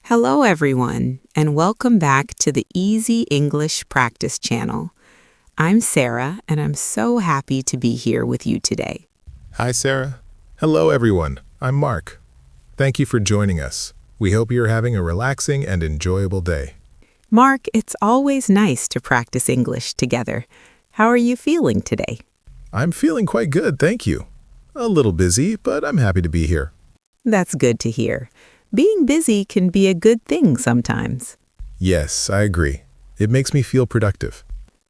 Hello, everyone, and welcome back to the Easy English Practice channel. I'm Sarah, and I'm so happy to be here with you today. Hi, Sarah. Hello, everyone. I'm Mark. Thank you for joining us. We hope you're having a relaxing and enjoyable day. Mark, it's always nice to practice English together. How are you feeling today? I'm feeling quite good, thank you. A little busy, but I'm happy to be here. That's good to hear. Being busy can be a good thing sometimes. Yes, I agree. It makes me feel productive.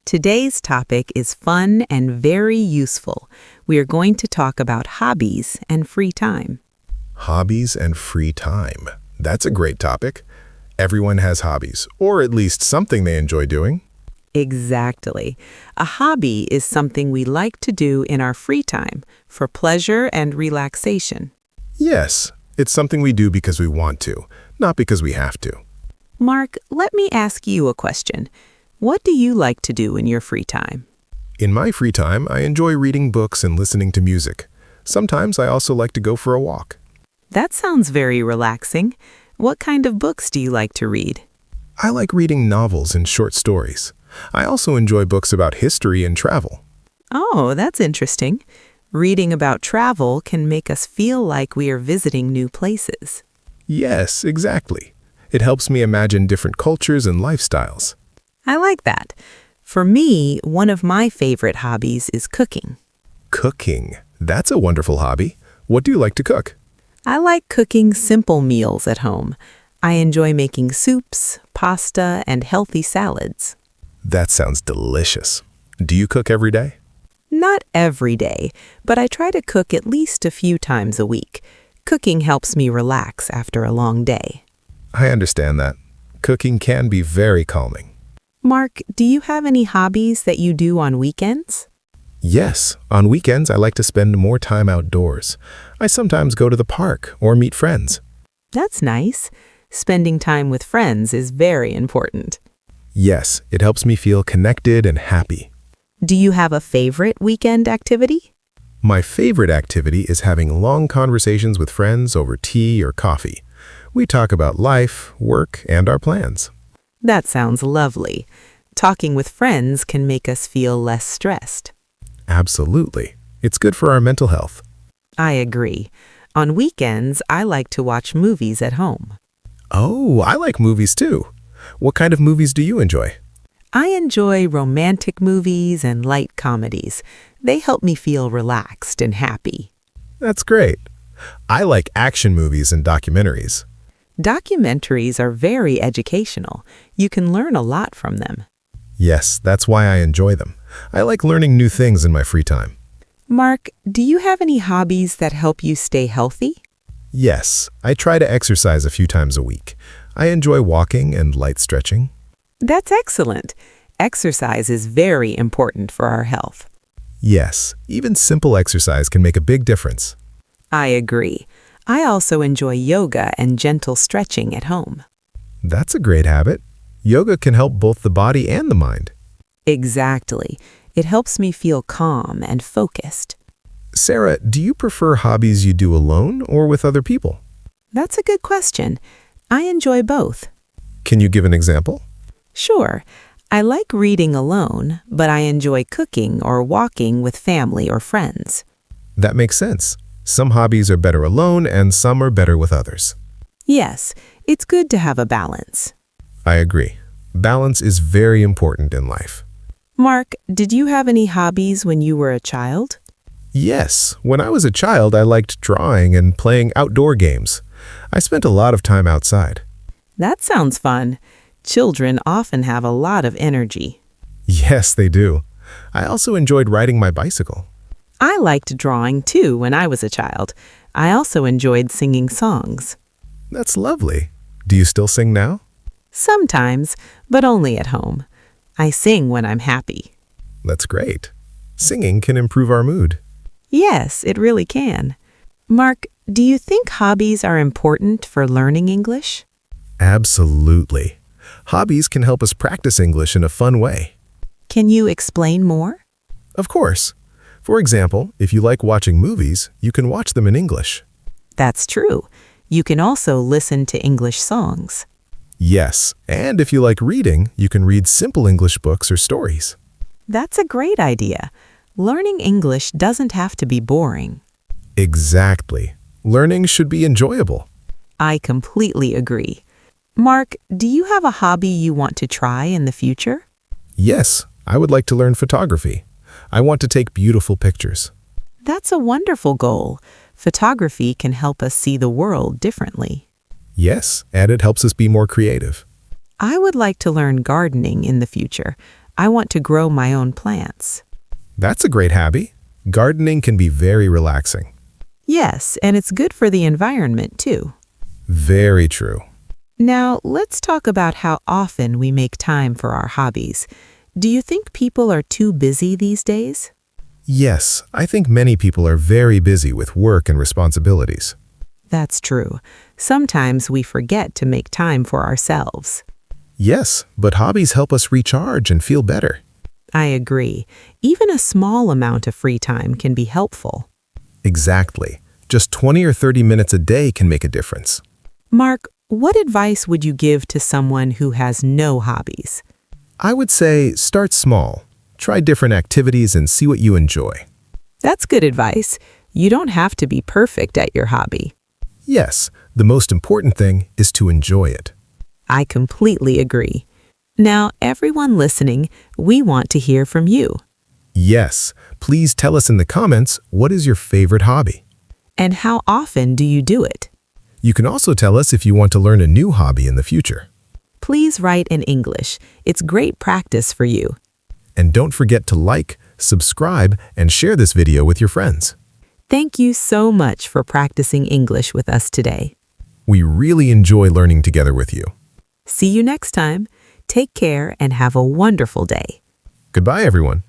Today's topic is fun and very useful. We are going to talk about hobbies and free time. Hobbies and free time. That's a great topic. Everyone has hobbies, or at least something they enjoy doing. Exactly. A hobby is something we like to do in our free time for pleasure and relaxation. Yes, it's something we do because we want to, not because we have to. Mark, let me ask you a question. What do you like to do in your free time? In my free time, I enjoy reading books and listening to music. Sometimes I also like to go for a walk. That sounds very relaxing. What kind of books do you like to read? I like reading novels and short stories. I also enjoy books about history and travel. Oh, that's interesting. Reading about travel can make us feel like we are visiting new places. Yes, exactly. It helps me imagine different cultures and lifestyles. I like that. For me, one of my favorite hobbies is cooking. Cooking. That's a wonderful hobby. What do you like to cook? I like cooking simple meals at home. I enjoy making soups, pasta, and healthy salads. That sounds delicious. Do you cook every day? Not every day, but I try to cook at least a few times a week. Cooking helps me relax after a long day. I understand that. Cooking can be very calming. Mark, do you have any hobbies that you do on weekends? Yes, on weekends I like to spend more time outdoors. I sometimes go to the park or meet friends. That's nice. Spending time with friends is very important. Yes, it helps me feel connected and happy. Do you have a favorite weekend activity? My favorite activity is having long conversations with friends over tea or coffee. We talk about life, work, and our plans. That sounds lovely. Talking with friends can make us feel less stressed. Absolutely. It's good for our mental health. I agree. On weekends, I like to watch movies at home. Oh, I like movies too. What kind of movies do you enjoy? I enjoy romantic movies and light comedies. They help me feel relaxed and happy. That's great. I like action movies and documentaries. Documentaries are very educational. You can learn a lot from them. Yes, that's why I enjoy them. I like learning new things in my free time. Mark, do you have any hobbies that help you stay healthy? Yes, I try to exercise a few times a week. I enjoy walking and light stretching. That's excellent. Exercise is very important for our health. Yes, even simple exercise can make a big difference. I agree. I also enjoy yoga and gentle stretching at home. That's a great habit. Yoga can help both the body and the mind. Exactly. It helps me feel calm and focused. Sarah, do you prefer hobbies you do alone or with other people? That's a good question. I enjoy both. Can you give an example? Sure. I like reading alone, but I enjoy cooking or walking with family or friends. That makes sense. Some hobbies are better alone and some are better with others. Yes, it's good to have a balance. I agree. Balance is very important in life. Mark, did you have any hobbies when you were a child? Yes, when I was a child, I liked drawing and playing outdoor games. I spent a lot of time outside. That sounds fun. Children often have a lot of energy. Yes, they do. I also enjoyed riding my bicycle. I liked drawing too when I was a child. I also enjoyed singing songs. That's lovely. Do you still sing now? Sometimes, but only at home. I sing when I'm happy. That's great. Singing can improve our mood. Yes, it really can. Mark, do you think hobbies are important for learning English? Absolutely. Hobbies can help us practice English in a fun way. Can you explain more? Of course. For example, if you like watching movies, you can watch them in English. That's true. You can also listen to English songs. Yes, and if you like reading, you can read simple English books or stories. That's a great idea. Learning English doesn't have to be boring. Exactly. Learning should be enjoyable. I completely agree. Mark, do you have a hobby you want to try in the future? Yes, I would like to learn photography. I want to take beautiful pictures. That's a wonderful goal. Photography can help us see the world differently. Yes, and it helps us be more creative. I would like to learn gardening in the future. I want to grow my own plants. That's a great hobby. Gardening can be very relaxing. Yes, and it's good for the environment too. Very true. Now, let's talk about how often we make time for our hobbies. Do you think people are too busy these days? Yes, I think many people are very busy with work and responsibilities. That's true. Sometimes we forget to make time for ourselves. Yes, but hobbies help us recharge and feel better. I agree. Even a small amount of free time can be helpful. Exactly. Just 20 or 30 minutes a day can make a difference. Mark, what advice would you give to someone who has no hobbies? I would say start small. Try different activities and see what you enjoy. That's good advice. You don't have to be perfect at your hobby. Yes, the most important thing is to enjoy it. I completely agree. Now, everyone listening, we want to hear from you. Yes, please tell us in the comments what is your favorite hobby. And how often do you do it? You can also tell us if you want to learn a new hobby in the future. Please write in English. It's great practice for you. And don't forget to like, subscribe, and share this video with your friends. Thank you so much for practicing English with us today. We really enjoy learning together with you. See you next time. Take care and have a wonderful day. Goodbye, everyone.